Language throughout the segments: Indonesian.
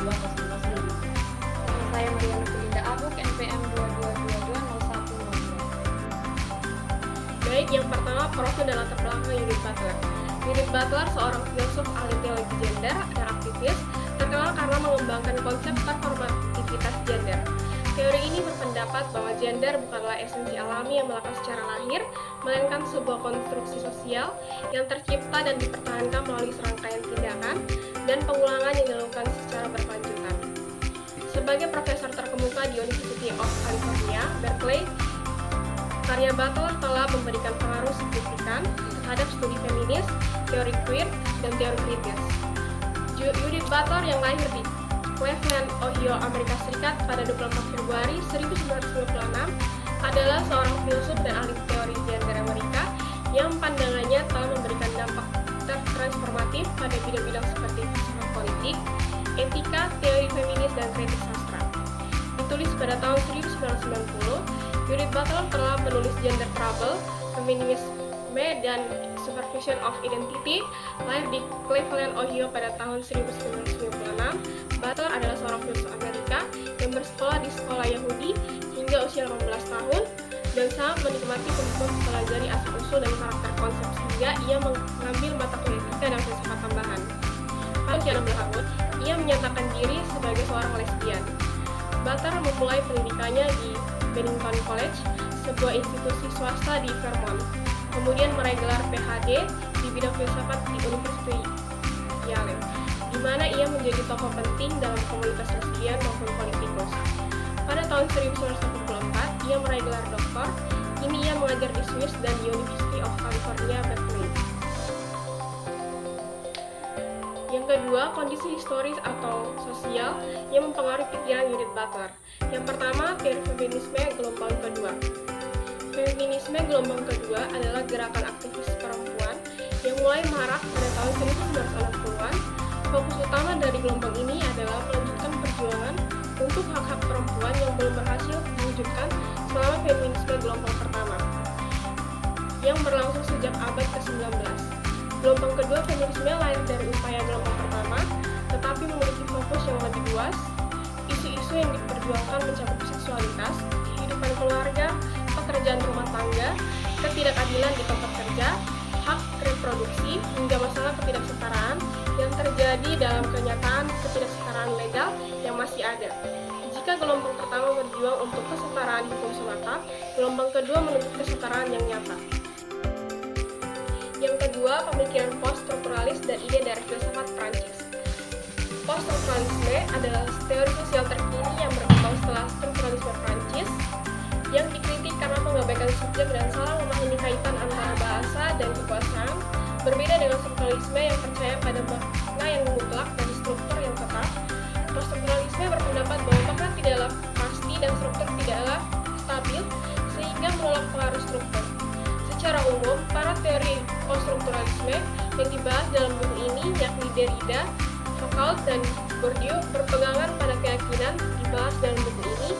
dulu. Nama saya Mariana Belinda Abuk, NPM 22220102. Baik, yang pertama profil dan latar belakang Judith Butler. Judith Butler seorang filsuf, ahli teologi gender, dan aktivis, terkenal karena mengembangkan konsep performativitas gender. Teori ini berpendapat bahwa gender bukanlah esensi alami yang melekat secara lahir, melainkan sebuah konstruksi sosial yang tercipta dan dipertahankan melalui serangkaian tindakan dan pengulangan yang dilakukan secara berkelanjutan. Sebagai profesor terkemuka di University of California, Berkeley, karya Butler telah memberikan pengaruh signifikan terhadap studi feminis, teori queer, dan teori kritis. Judith Butler yang lahir di Cleveland, Ohio, Amerika Serikat pada 24 Februari 1996 adalah seorang filsuf dan ahli teori gender Amerika yang pandangannya telah memberikan dampak transformatif pada bidang-bidang seperti filsafat politik, etika, teori feminis, dan kritik sastra. Ditulis pada tahun 1990, Judith Butler telah menulis Gender Trouble, Feminisme, dan Subversion of Identity. Lahir di Cleveland, Ohio pada tahun 1996, Butler adalah seorang filsuf Amerika yang bersekolah di sekolah Yahudi hingga usia 18 tahun dan sangat menikmati untuk mempelajari asal-usul dan karakter konsep sehingga ia mengambil mata kuliah etika dan filsafat tambahan. Pada usia 16 tahun, ia menyatakan diri sebagai seorang lesbian. Butler memulai pendidikannya di Bennington College, sebuah institusi swasta di Vermont. Kemudian meraih gelar PhD di bidang filsafat di Universitas Yale, di mana ia menjadi tokoh penting dalam komunitas lesbian maupun politikus. Pada tahun 1984, ia meraih gelar doktor. Kini ia mengajar di Swiss dan di University of California, Berkeley. Yang kedua, kondisi historis atau sosial yang mempengaruhi pikiran Judith Butler. Yang pertama, teori feminisme gelombang kedua. Feminisme gelombang kedua adalah gerakan aktivis perempuan yang mulai marak pada tahun 1960-an. Fokus utama dari gelombang ini adalah melanjutkan perjuangan untuk hak-hak perempuan yang belum berhasil diwujudkan selama feminisme gelombang pertama, yang berlangsung sejak abad ke-19. Gelombang kedua feminisme lahir dari upaya gelombang pertama, tetapi memiliki fokus yang lebih luas. Isu-isu yang diperjuangkan mencakup seksualitas, kehidupan keluarga, pekerjaan rumah tangga, ketidakadilan di tempat kerja, hak reproduksi, hingga masalah ketidaksetaraan yang terjadi dalam kenyataan ketidaksetaraan legal yang masih ada. Jika gelombang pertama berjuang untuk kesetaraan hukum semata, gelombang kedua menuntut kesetaraan yang nyata. Yang kedua, pemikiran post-strukturalis dan ide dari filsafat Prancis. Post-strukturalisme adalah teori sosial terkini yang berkembang setelah strukturalisme Prancis, yang dikritik karena mengabaikan subjek dan salah memahami kaitan antara bahasa dan kekuasaan, berbeda dengan strukturalisme yang percaya pada makna yang mutlak dan struktur yang tetap. Post-strukturalisme berpendapat bahwa makna tidaklah pasti dan struktur tidaklah stabil, sehingga menolak pengaruh struktur. Secara umum, para teori post-strukturalisme yang dibahas dalam buku ini, yakni Derrida, Foucault, dan Bourdieu, berpegangan pada keyakinan dibahas dalam buku ini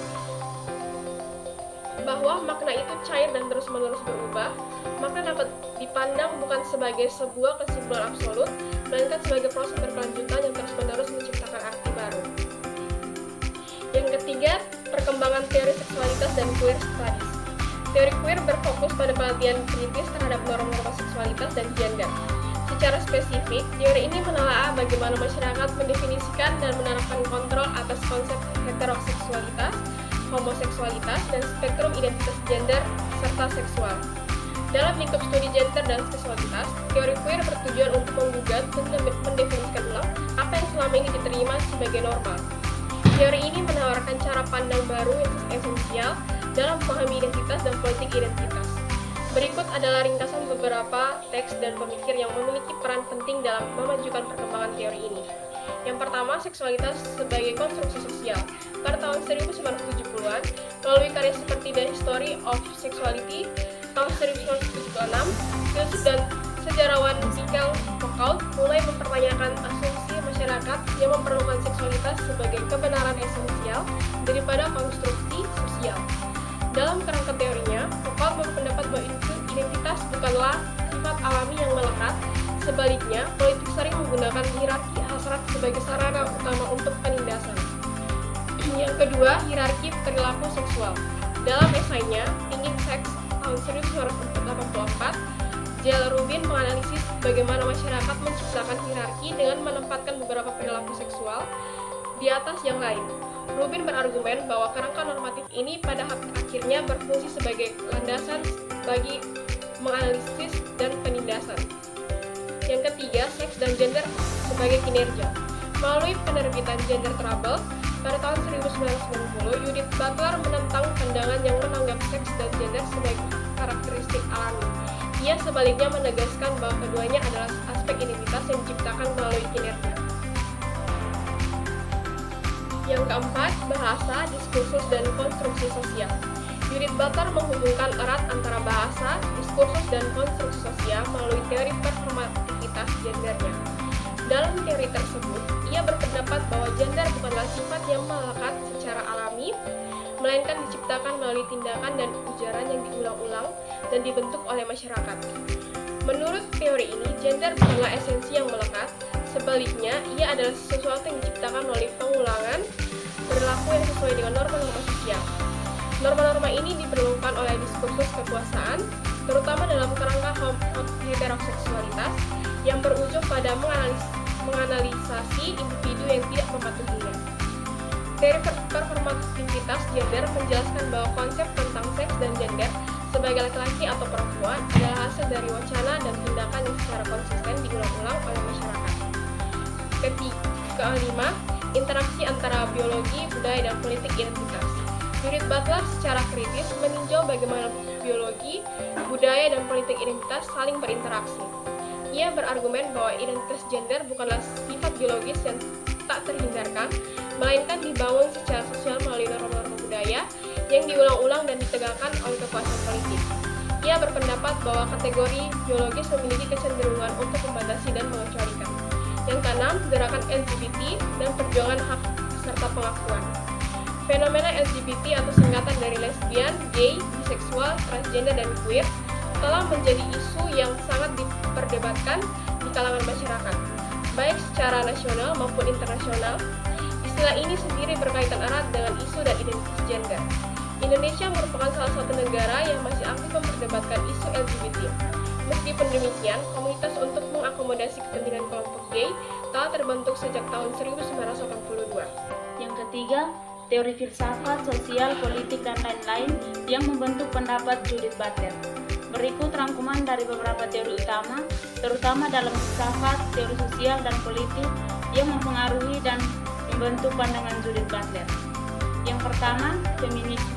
bahwa makna itu cair dan terus-menerus berubah. Makna dapat dipandang bukan sebagai sebuah kesimpulan absolut, melainkan sebagai proses berkelanjutan yang terus-menerus menciptakan arti baru. Yang ketiga, perkembangan teori seksualitas dan queer studies. Teori queer berfokus pada perhatian kritis terhadap norma-norma seksualitas dan gender. Secara spesifik, teori ini menelaah bagaimana masyarakat mendefinisikan dan menerapkan kontrol atas konsep heteroseksualitas, homoseksualitas, dan spektrum identitas gender serta seksual. Dalam lingkup studi gender dan seksualitas, teori queer bertujuan untuk menggugat dan mendefinisikan ulang apa yang selama ini diterima sebagai normal. Teori ini menawarkan cara pandang baru yang esensial dalam memahami identitas dan politik identitas. Berikut adalah ringkasan beberapa teks dan pemikir yang memiliki peran penting dalam memajukan perkembangan teori ini. Yang pertama, seksualitas sebagai konstruksi sosial. Pada tahun 1970-an, melalui karya seperti The History of Sexuality, tahun 1976, filsuf dan sejarawan Michel Foucault mulai mempertanyakan asumsi masyarakat yang memperlukan seksualitas sebagai kebenaran esensial daripada konstruksi sosial. Dalam kerangka teorinya, Foucault berpendapat bahwa identitas bukanlah sifat alami yang melekat. Sebaliknya, politik sering menggunakan hierarki hasrat sebagai sarana utama untuk penindasan. Yang kedua, hierarki perilaku seksual. Dalam esainya, Thinking Sex tahun 1984, J.L. Rubin menganalisis bagaimana masyarakat menciptakan hierarki dengan menempatkan beberapa perilaku seksual di atas yang lain. Rubin berargumen bahwa kerangka normatif ini pada akhirnya berfungsi sebagai landasan bagi menganalisis dan penindasan. Yang ketiga, seks dan gender sebagai kinerja. Melalui penerbitan Gender Trouble pada tahun 1990, Judith Butler menentang pandangan yang menganggap seks dan gender sebagai karakteristik alami. Ia sebaliknya menegaskan bahwa keduanya adalah aspek identitas yang diciptakan melalui kinerja. Yang keempat, bahasa, diskursus, dan konstruksi sosial. Judith Butler menghubungkan erat antara bahasa, diskursus, dan konstruksi sosial melalui teori performativitas gendernya. Dalam teori tersebut, ia berpendapat bahwa gender bukanlah sifat yang melekat secara alami, melainkan diciptakan melalui tindakan dan ujaran yang diulang-ulang dan dibentuk oleh masyarakat. Menurut teori ini, gender bukanlah esensi yang melekat, sebaliknya ia adalah sesuatu yang diciptakan melalui pengulangan perilaku yang sesuai dengan norma-norma sosial. Norma-norma ini diperlukan oleh diskursus kekuasaan, terutama dalam kerangka heteroseksualitas yang berujung pada menganalisasi individu yang tidak mematuhinya. Teori performativitas gender menjelaskan bahwa konsep tentang seks dan gender sebagai laki-laki atau perempuan adalah hasil dari wacana dan tindakan yang secara konsisten diulang-ulang oleh masyarakat. Kelima, interaksi antara biologi, budaya, dan politik identitas. Judith Butler secara kritis meninjau bagaimana biologi, budaya, dan politik identitas saling berinteraksi. Ia berargumen bahwa identitas gender bukanlah sifat biologis yang tak terhindarkan, melainkan dibangun secara sosial melalui norma-norma budaya yang diulang-ulang dan ditegakkan oleh kekuasaan politik. Ia berpendapat bahwa kategori biologis memiliki kecenderungan untuk membatasi dan mengecualikan. Yang keenam, gerakan LGBT dan perjuangan hak serta pengakuan. Fenomena LGBT atau singkatan dari lesbian, gay, biseksual, transgender, dan queer telah menjadi isu yang sangat diperdebatkan di kalangan masyarakat, baik secara nasional maupun internasional. Istilah ini sendiri berkaitan erat dengan isu dan identitas gender. Indonesia merupakan salah satu negara yang masih aktif memperdebatkan isu LGBT. Meskipun demikian, komunitas untuk mengakomodasi kepentingan kelompok gay telah terbentuk sejak tahun 1982. Yang ketiga, teori filsafat, sosial, politik, dan lain-lain yang membentuk pendapat Judith Butler. Berikut rangkuman dari beberapa teori utama, terutama dalam filsafat, teori sosial, dan politik yang mempengaruhi dan membentuk pandangan Judith Butler. Yang pertama, feminisme.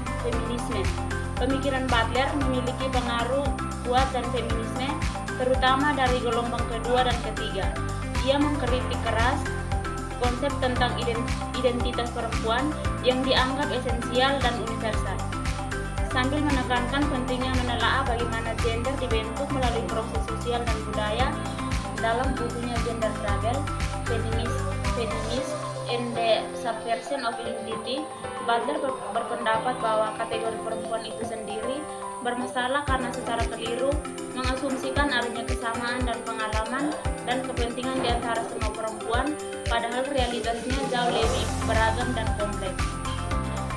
Pemikiran Butler memiliki pengaruh kuat dan feminisme, terutama dari gelombang kedua dan ketiga. Ia mengkritik keras konsep tentang identitas perempuan yang dianggap esensial dan universal, sambil menekankan pentingnya menelaah bagaimana gender dibentuk melalui proses sosial dan budaya. Dalam bukunya Gender Trouble, Feminism and the Subversion of Identity, Butler berpendapat bahwa kategori perempuan itu sendiri bermasalah karena secara keliru mengasumsikan adanya kesamaan dan pengalaman dan kepentingan di antara semua perempuan, padahal realitasnya jauh lebih beragam dan kompleks.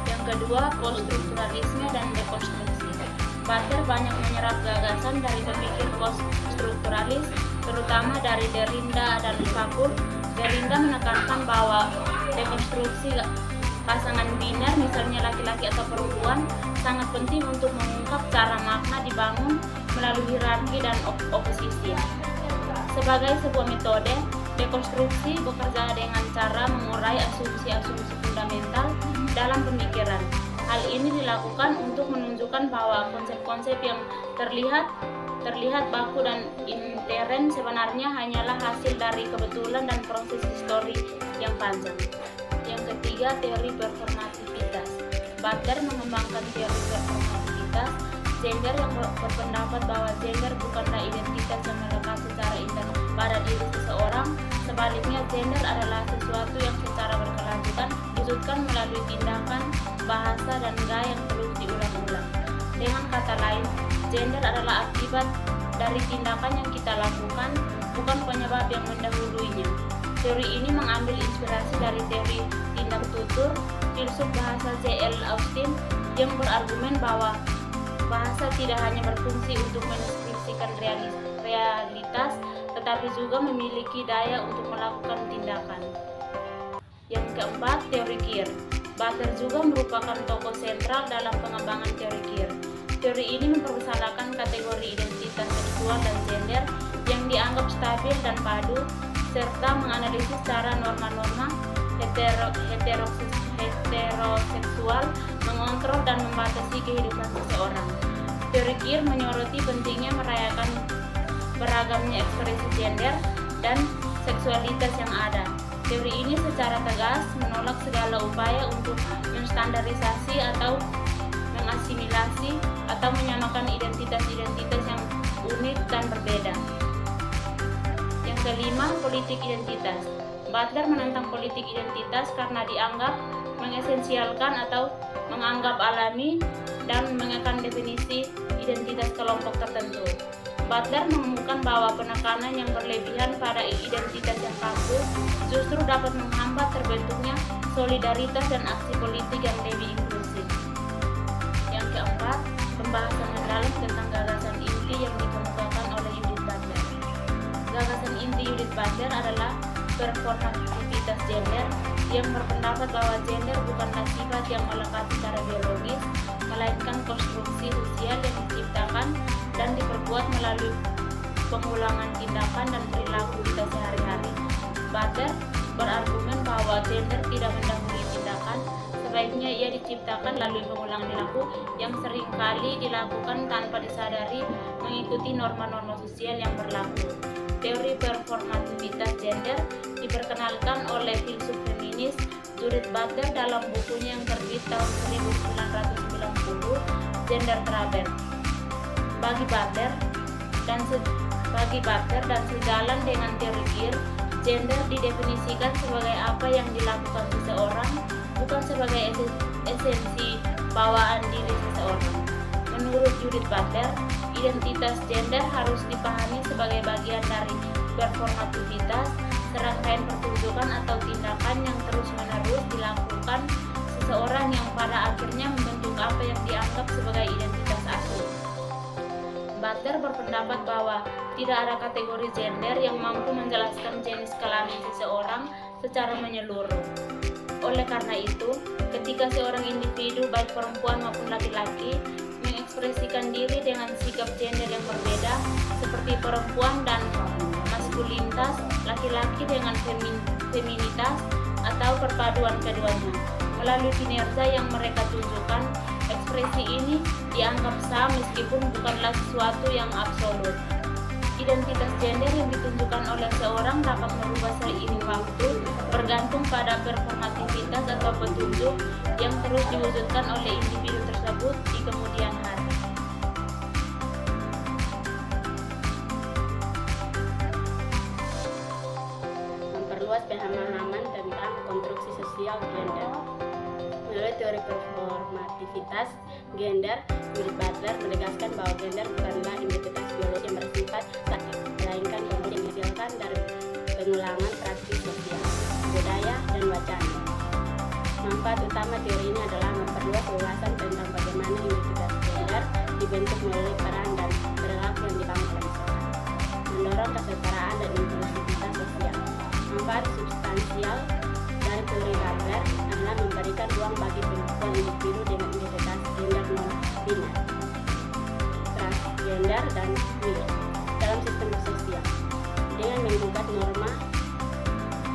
Yang kedua, poststrukturalisme dan dekonstruksi. Butler banyak menyerap gagasan dari pemikir poststrukturalis, terutama dari Derrida dan Fakur. Derrida menekankan bahwa dekonstruksi pasangan biner, misalnya laki-laki atau perempuan, sangat penting untuk mengungkap cara makna dibangun melalui hierarki dan oposisi. Sebagai sebuah metode, dekonstruksi bekerja dengan cara mengurai asumsi-asumsi fundamental dalam pemikiran. Hal ini dilakukan untuk menunjukkan bahwa konsep-konsep yang terlihat baku dan intern sebenarnya hanyalah hasil dari kebetulan dan proses histori yang panjang. Yang ketiga, teori performativitas. Butler mengembangkan teori performativitas gender yang berpendapat bahwa gender bukanlah identitas yang melekat secara intern pada diri seseorang. Sebaliknya, gender adalah sesuatu yang secara berkelanjutan diwujudkan melalui tindakan, bahasa, dan gaya yang terus diulang-ulang. Dengan kata lain, gender adalah akibat dari tindakan yang kita lakukan, bukan penyebab yang mendahuluinya. Teori ini mengambil inspirasi dari teori tindak tutur filsuf bahasa J.L. Austin yang berargumen bahwa bahasa tidak hanya berfungsi untuk mendeskripsikan realitas, tetapi juga memiliki daya untuk melakukan tindakan. Yang keempat, teori queer. Butler juga merupakan tokoh sentral dalam pengembangan teori queer. Teori ini mempermasalahkan kategori identitas seksual dan gender yang dianggap stabil dan padu, serta menganalisis cara norma-norma heteroseksual mengontrol dan membatasi kehidupan seseorang. Teori queer menyoroti pentingnya merayakan beragamnya ekspresi gender dan seksualitas yang ada. Teori ini secara tegas menolak segala upaya untuk menstandarisasi atau mengasimilasi atau menyamakan identitas-identitas yang unik dan berbeda. Yang kelima, politik identitas. Butler menentang politik identitas karena dianggap mengesensialkan atau menganggap alami dan mengekang definisi identitas kelompok tertentu. Butler menemukan bahwa penekanan yang berlebihan pada identitas yang kaku justru dapat menghambat terbentuknya solidaritas dan aksi politik yang lebih inklusif. Yang keempat, pembahasan mendalam tentang gagasan inti yang dikemukakan oleh Judith Butler. Gagasan inti Judith Butler adalah performativitas gender yang berpendapat bahwa gender bukanlah sifat yang melekat secara biologis, melainkan konstruksi sosial yang diciptakan dan diperbuat melalui pengulangan tindakan dan perilaku kita sehari-hari. Butler berargumen bahwa gender tidak mendahului tindakan, sebaiknya ia diciptakan melalui pengulangan perilaku yang seringkali dilakukan tanpa disadari mengikuti norma-norma sosial yang berlaku. Teori performativitas gender diperkenalkan oleh filsuf feminis Judith Butler dalam bukunya yang terbit tahun 1990, Gender Trouble. Bagi Butler dan sejalan dengan teori queer, gender didefinisikan sebagai apa yang dilakukan seseorang, bukan sebagai esensi bawaan diri seseorang. Menurut Judith Butler, identitas gender harus dipahami sebagai bagian dari performativitas, serangkaian pertunjukan atau tindakan yang terus-menerus dilakukan seseorang yang pada akhirnya membentuk apa yang dianggap sebagai identitas asli. Butler berpendapat bahwa tidak ada kategori gender yang mampu menjelaskan jenis kelamin seseorang secara menyeluruh. Oleh karena itu, ketika seorang individu baik perempuan maupun laki-laki mengekspresikan diri dengan sikap gender yang berbeda seperti perempuan dan maskulinitas, laki-laki dengan feminitas atau perpaduan keduanya. Melalui kinerja yang mereka tunjukkan, ekspresi ini dianggap sah meskipun bukanlah sesuatu yang absolut. Identitas gender yang ditunjukkan oleh seorang dapat merubah seiring waktu bergantung pada performativitas atau petunjuk yang terus diwujudkan oleh individu tersebut di kemudian hari. Memperluas pemahaman tentang konstruksi sosial gender. Menurut teori performativitas gender, Judith Butler menegaskan bahwa gender bukanlah identitas biologis yang bersifat statik, melainkan yang dihasilkan dari pengulangan praktik sosial, budaya, dan wacana. Manfaat utama teori ini adalah memperluas wawasan tentang bagaimana identitas gender dibentuk melalui peran dan perilaku yang dibangun oleh seseorang, mendorong kesetaraan dan inklusivitas sosial. Manfaat substansial dari teori Butler adalah memberikan ruang bagi pengakuan individu dengan identitas gender non-biner, transgender, dan queer dalam sistem sosial. Dengan menggugat norma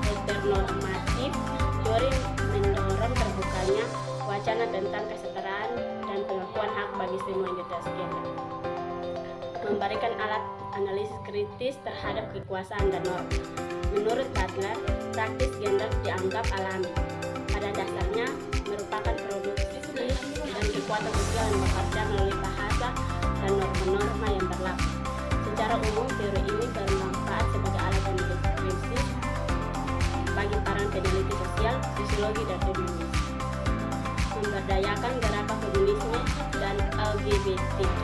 heteronormatif, teori mendorong terbukanya wacana tentang kesetaraan dan pengakuan hak bagi semua identitas gender. Memberikan alat analisis kritis terhadap kekuasaan dan norma. Menurut Butler, praktis gender dianggap alami. Pada dasarnya merupakan produksi dan kekuatan sosial yang bekerja melalui bahasa dan norma-norma yang berlaku. Secara umum, teori ini bermanfaat sebagai alat deskripsi bagi para peneliti sosial, sosiologi, dan feminis. Memberdayakan gerakan feminisme dan LGBTQ.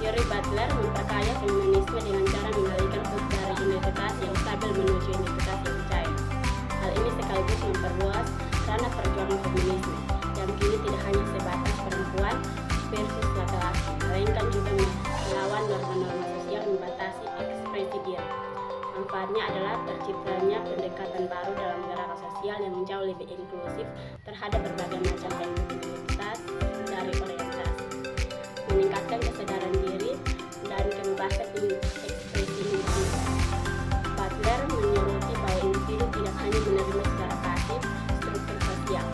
Teori Butler memperkaya feminisme dengan cara mengalihkan fokus dari identitas yang stabil menuju identitas yang cair. Hal ini sekaligus memperluas ranah perjuangan feminisme yang kini tidak hanya sebatas perempuan versus laki-laki, melainkan juga melawan norma-norma sosial membatasi ekspresi diri. Manfaatnya adalah terciptanya pendekatan baru dalam gerakan sosial yang jauh lebih inklusif terhadap berbagai macam identitas dari orientasi, meningkatkan kesadaran diri dan kebebasan ekspresi individu. Butler menyoroti bahwa individu tidak hanya menerima secara pasif struktur sosial,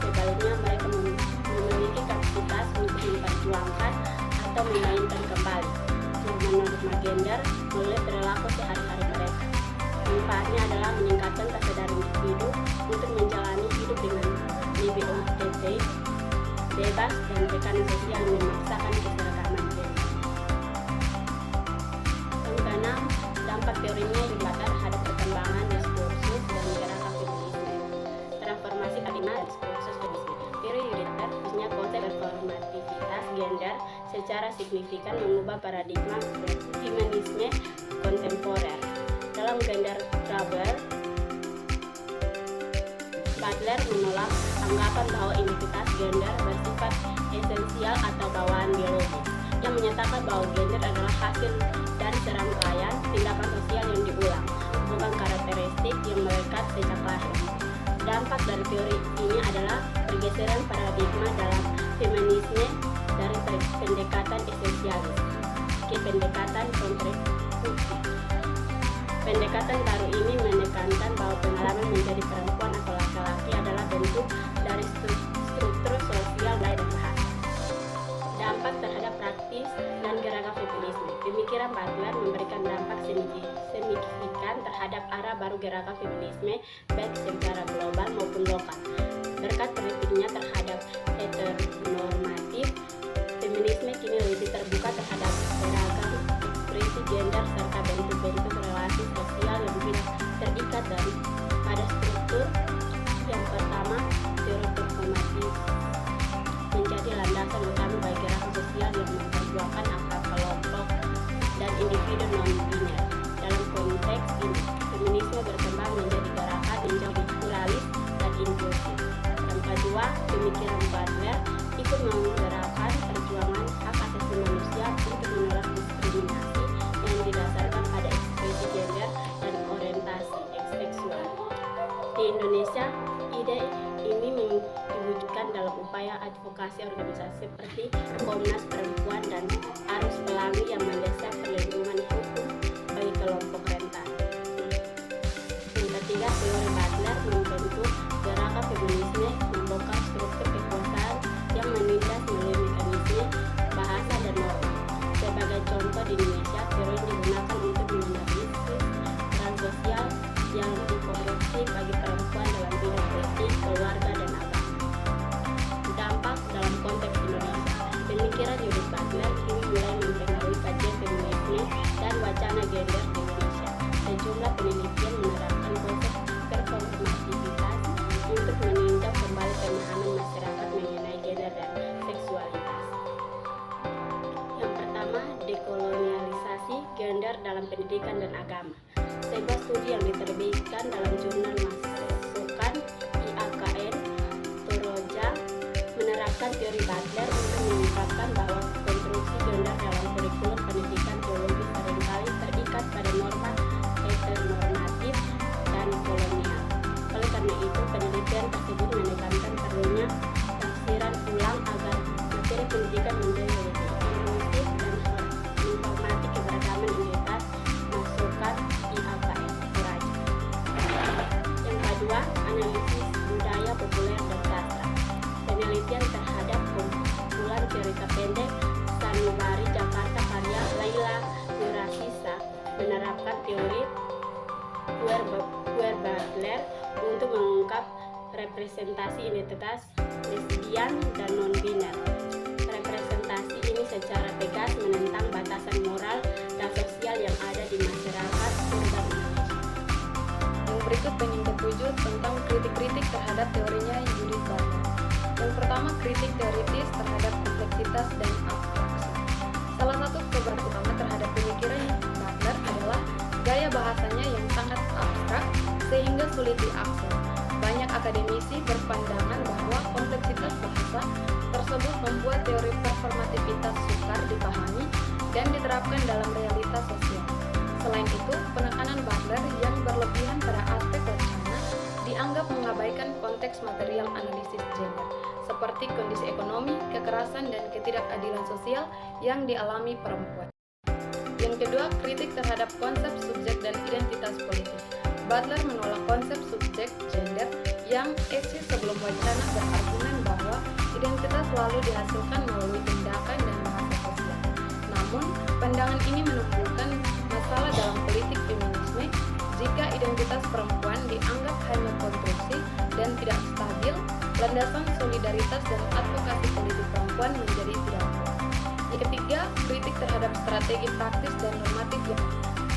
sebaliknya mereka memiliki kapasitas untuk memperjuangkan atau memainkan kembali norma-norma gender melalui perilaku sehari-hari mereka. Manfaatnya adalah meningkatkan kesadaran individu untuk menjalani hidup dengan lebih otentik, bebas, dan tekanan sosial yang memaksakan keseragaman gender. Yang keenam, dampak teorinya Butler terhadap perkembangan diskursus dan gerakan feminisme. Transformasi paradigma diskursus feminisme. Teori Butler khususnya konsep performativitas gender secara signifikan mengubah paradigma feminisme kontemporer. Dalam Gender Trouble, Butler menolak anggapan bahwa identitas gender bersifat esensial atau bawaan biologis, yang menyatakan bahwa gender adalah hasil dari serangkaian tindakan sosial yang diulang, bukan karakteristik yang melekat sejak lahir. Dampak dari teori ini adalah pergeseran paradigma dalam feminisme dari pendekatan esensialis ke pendekatan kontributif. Pendekatan baru ini menekankan bahwa pengalaman menjadi perempuan atau laki-laki adalah bentuk dari struktur sosial budaya dan bahasa. Dampak terhadap praktis dan gerakan feminisme. Pemikiran Butler memberikan dampak signifikan terhadap arah baru gerakan feminisme baik secara global maupun lokal. Berkat kritiknya terhadap heteronormatif, feminisme kini lebih terbuka terhadap beragam ekspresi gender serta bentuk-bentuk relasi sosial yang tidak terikat pada struktur. Yang pertama, teori performatif menjadi landasan utama bagi gerakan sosial yang memperjuangkan hak kelompok dan individu non-biner. Dalam konteks ini, feminisme berkembang menjadi gerakan yang jauh pluralis dan inklusif. Yang kedua, pemikiran Butler ikut menggerakkan perjuangan hak asasi manusia untuk menolak diskriminasi yang didasarkan pada ekspresi gender dan orientasi seksual. Di Indonesia, ide ini diwujudkan dalam upaya advokasi organisasi seperti Komnas Perempuan dan Arus Pelangi yang mendesak perlindungan hukum bagi kelompok rentan. Yang ketiga, teori Butler membentuk gerakan feminisme membongkar struktur kekuasaan yang menindas melalui mekanisme bahasa dan norma. Sebagai contoh, di Indonesia, teori ini digunakan untuk menganalisis peran sosial yang dikorupsi bagi perempuan dalam bidang politik, keluarga, dan agama. Dampak dalam konteks Indonesia. Pemikiran Judith Butler kini mulai mempengaruhi kajian feminisme dan wacana gender di Indonesia. Sejumlah penelitian menerapkan konsep performativitas untuk meninjau kembali pemahaman masyarakat mengenai gender dan seksualitas. Yang pertama, dekolonialisasi gender dalam pendidikan dan agama. Sebuah studi yang diterbitkan dalam jurnal masukan IAKN Toraja menerapkan teori Butler untuk mengungkapkan bahwa konstruksi gender dalam kurikulum pendidikan teologi seringkali terikat pada norma heteronormatif dan kolonial. Oleh karena itu, penelitian tersebut menekankan perlunya tafsiran ulang agar materi pendidikan menjadi lebih inklusif dan menghormati keberagaman identitas masukan IAKN Toraja. Yang kedua, analisis budaya populer dan sastra. Penelitian terhadap kumpulan cerita pendek Sanubari Jakarta karya Laila Nurasisa menerapkan teori queer Butler untuk mengungkap representasi identitas lesbian dan non-biner. Representasi ini secara tegas menentang batasan moral dan sosial yang ada di masyarakat urban Indonesia. Yang berikut penying ketujuh tentang kritik-kritik terhadap teorinya Judith Butler. Yang pertama, kritik teoritis terhadap kompleksitas dan abstraksi. Salah satu perubahan utama terhadap pemikiran Butler adalah gaya bahasanya yang sangat abstrak sehingga sulit diakses. Banyak akademisi berpandangan bahwa kompleksitas bahasa tersebut membuat teori performativitas sukar dipahami dan diterapkan dalam realitas sosial. Selain itu, penekanan Butler yang berlebihan pada aspek wacana dianggap mengabaikan konteks material analisis gender, seperti kondisi ekonomi, kekerasan, dan ketidakadilan sosial yang dialami perempuan. Yang kedua, kritik terhadap konsep subjek dan identitas politik. Butler menolak konsep subjek gender yang eksis sebelum wacana berargumen bahwa identitas selalu dihasilkan melalui tindakan dan bahasa sosial. Namun, pandangan ini menimbulkan masalah dalam politik feminisme jika identitas perempuan dianggap hanya konstruksi dan tidak stabil, landasan solidaritas dan advokasi politik perempuan menjadi tidak kuat. Yang ketiga, kritik terhadap strategi praktis dan normatif.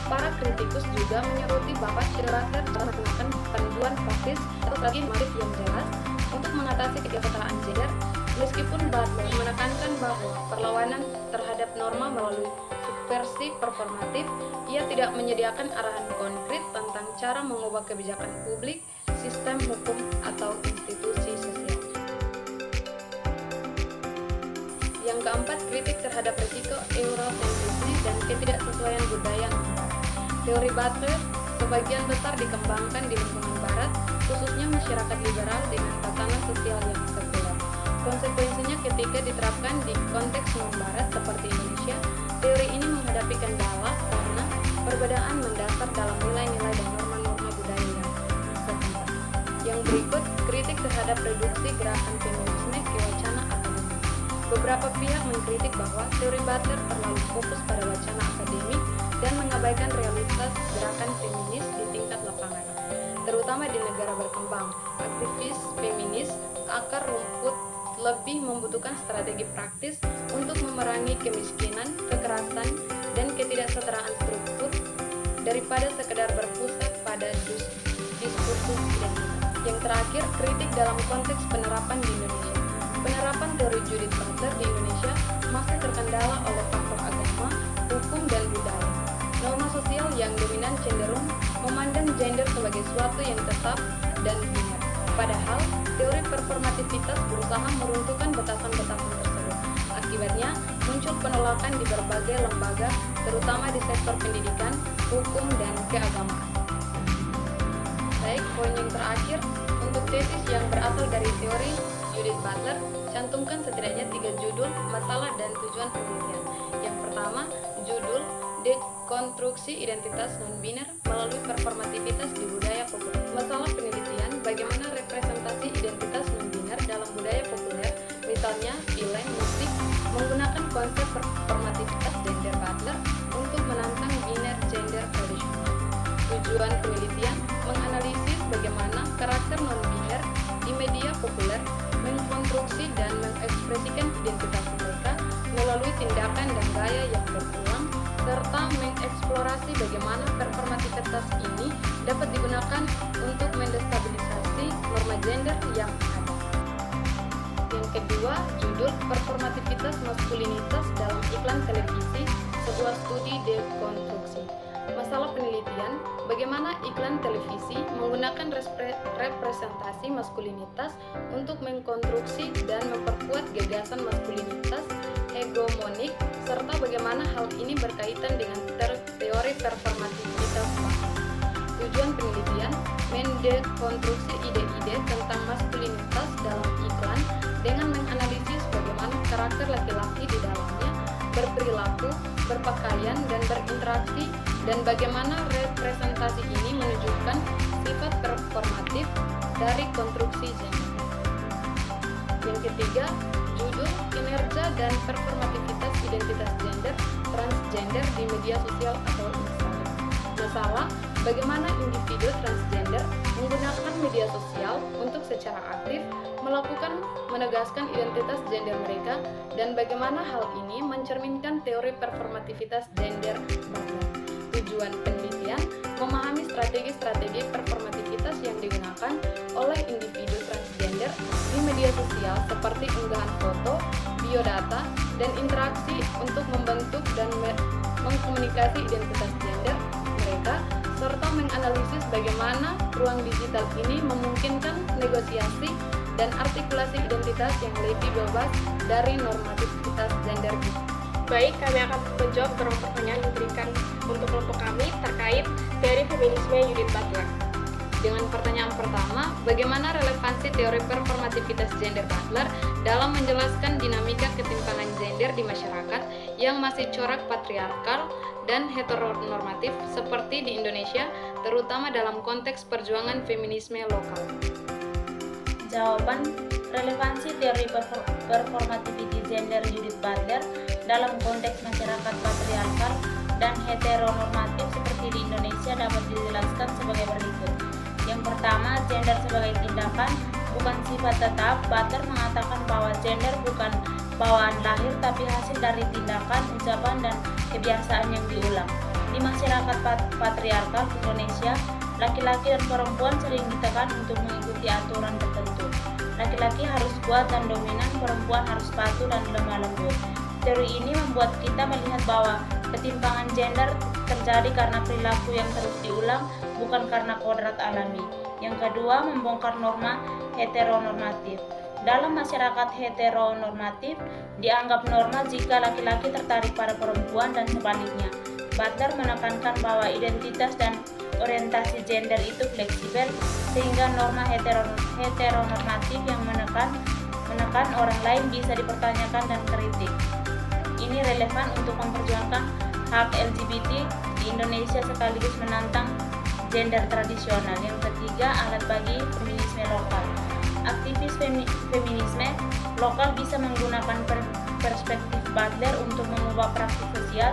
Para kritikus juga menyoroti bahwa Butler telah menggunakan panduan praktis atau strategi normatif yang jelas untuk mengatasi kesetaraan gender, meskipun Butler menekankan bahwa perlawanan terhadap norma melalui subversi performatif, ia tidak menyediakan arahan konkret tentang cara mengubah kebijakan publik, sistem hukum, atau institusi sosial. Yang keempat, kritik terhadap risiko eurosentrisme dan ketidaksesuaian budaya non-barat. Teori Butler sebagian besar dikembangkan di lingkungan barat, khususnya masyarakat liberal dengan tatanan sosial yang sekuler. Konsekuensinya ketika diterapkan di konteks non-barat seperti Indonesia, teori ini menghadapi kendala karena perbedaan mendasar dalam nilai-nilai dan norma-norma budaya yang setempat. Yang berikut, kritik terhadap reduksi gerakan feminisme ke wacana akademik. Beberapa pihak mengkritik bahwa teori Butler terlalu fokus pada wacana akademik dan mengabaikan realitas gerakan feminis di tingkat lapangan, terutama di negara berkembang. Aktivis feminis akar rumput lebih membutuhkan strategi praktis untuk memerangi kemiskinan, kekerasan, dan ketidaksetaraan struktur daripada sekedar berpusat pada diskursus identitas. Yang terakhir, kritik dalam konteks penerapan di Indonesia. Penerapan teori Judith Butler di Indonesia masih terkendala oleh faktor agama, hukum, dan budaya. Norma sosial yang dominan cenderung memandang gender sebagai suatu yang tetap dan benar. Padahal, teori performativitas berusaha meruntuhkan batasan-batasan tersebut. Akibatnya, muncul penolakan di berbagai lembaga, terutama di sektor pendidikan, hukum, dan keagamaan. Baik, poin yang terakhir, untuk tesis yang berasal dari teori Judith Butler, cantumkan setidaknya 3 judul, masalah, dan tujuan penelitian. Yang pertama, judul Dekonstruksi Identitas Non-Biner melalui Performativitas di Budaya Populer. Masalah penelitian, bagaimana representasi identitas non-biner dalam budaya populer, misalnya film, musik, menggunakan konsep performativitas gender Butler untuk menantang biner gender tradisional. Tujuan penelitian, menganalisis bagaimana karakter non-biner di media populer mengkonstruksi dan mengekspresikan identitas mereka melalui tindakan dan gaya yang berulang, serta mengeksplorasi bagaimana performativitas ini dapat digunakan untuk mendestabilisasi norma gender yang ada. Yang kedua, judul Performativitas Maskulinitas dalam Iklan Televisi, sebuah studi dekonstruksi. Masalah penelitian, bagaimana iklan televisi menggunakan representasi maskulinitas untuk mengkonstruksi dan memperkuat gagasan maskulinitas hegemonik, serta bagaimana hal ini berkaitan dengan teori performativitas. Tujuan penelitian, mendekonstruksi ide-ide tentang maskulinitas dalam iklan dengan menganalisis bagaimana karakter laki-laki di dalamnya berperilaku, berpakaian, dan berinteraksi, dan bagaimana representasi ini menunjukkan sifat performatif dari konstruksi gender. Yang ketiga, judul Kinerja dan Performativitas Identitas Gender Transgender di Media Sosial atau Instagram. Masalah, bagaimana individu transgender menggunakan media sosial untuk secara aktif menegaskan identitas gender mereka, dan bagaimana hal ini mencerminkan teori performativitas gender Butler. Tujuan penelitian, memahami strategi-strategi performativitas yang digunakan oleh individu transgender di media sosial seperti unggahan foto, biodata, dan interaksi untuk membentuk dan mengkomunikasi identitas gender mereka. data, serta menganalisis bagaimana ruang digital ini memungkinkan negosiasi dan artikulasi identitas yang lebih bebas dari normativitas gender. Baik, kami akan menjawab beberapa pertanyaan yang diberikan untuk kelompok kami terkait teori feminisme Judith Butler. Dengan pertanyaan pertama, bagaimana relevansi teori performativitas gender Butler dalam menjelaskan dinamika ketimpangan gender di masyarakat yang masih corak patriarkal dan heteronormatif seperti di Indonesia, terutama dalam konteks perjuangan feminisme lokal? Jawaban, relevansi teori performativity gender Judith Butler dalam konteks masyarakat patriarkal dan heteronormatif seperti di Indonesia dapat dijelaskan sebagai berikut. Yang pertama, gender sebagai tindakan bukan sifat tetap. Butler mengatakan bahwa gender bukan bawaan lahir tapi hasil dari tindakan, ucapan, dan kebiasaan yang diulang. Di masyarakat patriarkal Indonesia, laki-laki dan perempuan sering ditekan untuk mengikuti aturan tertentu. Laki-laki harus kuat dan dominan, perempuan harus patuh dan lemah lembut. Teori ini membuat kita melihat bahwa ketimpangan gender terjadi karena perilaku yang terus diulang, bukan karena kodrat alami. Yang kedua, membongkar norma heteronormatif. Dalam masyarakat heteronormatif, dianggap norma jika laki-laki tertarik pada perempuan dan sebaliknya. Butler menekankan bahwa identitas dan orientasi gender itu fleksibel, sehingga norma heteronormatif yang menekan orang lain bisa dipertanyakan dan kritik. Ini relevan untuk memperjuangkan hak LGBT di Indonesia sekaligus menantang gender tradisional. Yang ketiga, alat bagi feminisme lokal. Aktivis feminisme lokal bisa menggunakan perspektif Butler untuk mengubah praktik sosial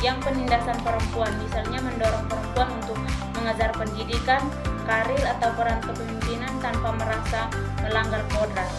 yang penindasan perempuan, misalnya mendorong perempuan untuk mengejar pendidikan, karir, atau peran kepemimpinan tanpa merasa melanggar kodrat.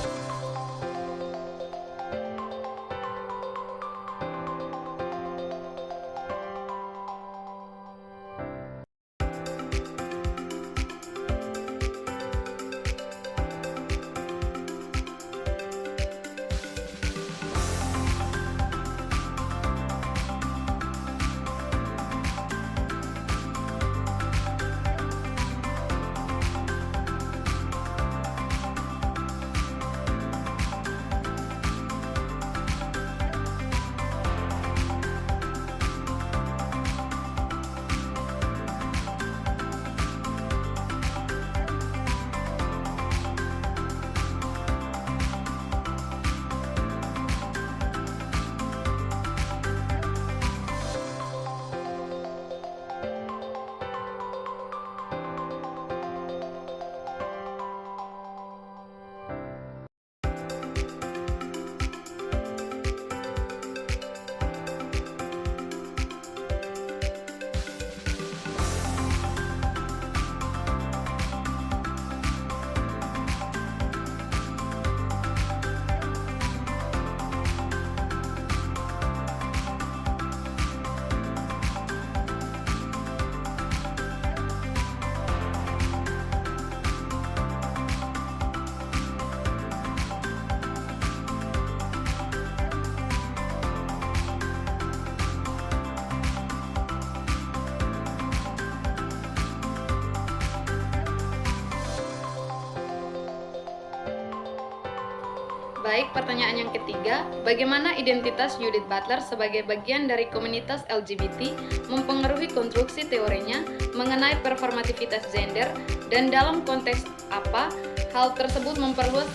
Baik, pertanyaan yang ketiga, bagaimana identitas Judith Butler sebagai bagian dari komunitas LGBT mempengaruhi konstruksi teorinya mengenai performativitas gender, dan dalam konteks apa hal tersebut memperluas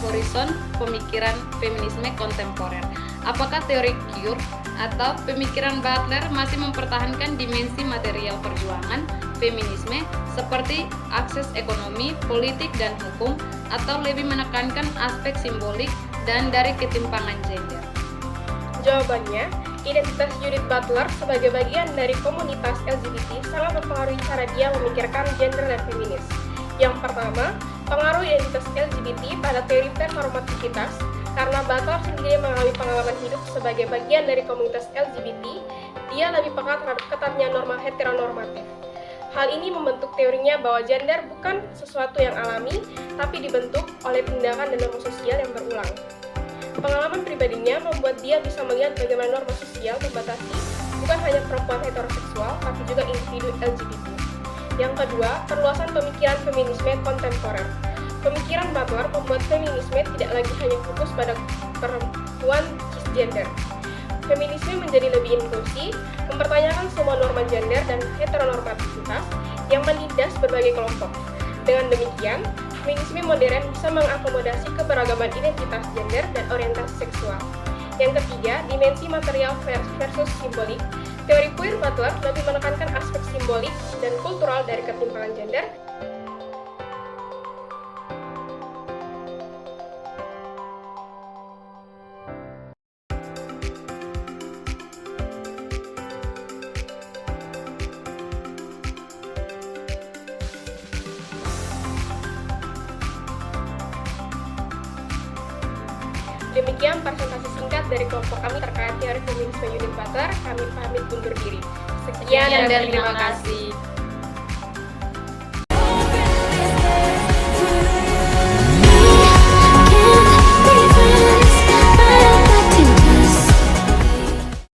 horizon pemikiran feminisme kontemporer? Apakah teori queer atau pemikiran Butler masih mempertahankan dimensi material perjuangan feminisme seperti akses ekonomi, politik, dan hukum, atau lebih menekankan aspek simbolik dan dari ketimpangan gender? Jawabannya, identitas Judith Butler sebagai bagian dari komunitas LGBT sangat mempengaruhi cara dia memikirkan gender dan feminis. Yang pertama, pengaruh identitas LGBT pada teori performativitas. Karena Butler sendiri mengalami pengalaman hidup sebagai bagian dari komunitas LGBT, dia lebih peka terhadap ketatnya norma heteronormatif. Hal ini membentuk teorinya bahwa gender bukan sesuatu yang alami, tapi dibentuk oleh tindakan dan norma sosial yang berulang. Pengalaman pribadinya membuat dia bisa melihat bagaimana norma sosial membatasi bukan hanya perempuan heteroseksual, tapi juga individu LGBT. Yang kedua, perluasan pemikiran feminisme kontemporer. Pemikiran Butler membuat feminisme tidak lagi hanya fokus pada perempuan cisgender. Feminisme menjadi lebih inklusif, mempertanyakan semua norma gender dan heteronormativitas yang menindas berbagai kelompok. Dengan demikian, feminisme modern bisa mengakomodasi keberagaman identitas gender dan orientasi seksual. Yang ketiga, dimensi material versus simbolik. Teori queer Butler lebih menekankan aspek simbolik dan kultural dari ketimpangan gender. Demikian presentasi singkat dari kelompok kami terkait teori feminisme Judith Butler. Kami pamit undur diri. Sekian dan terima kasih.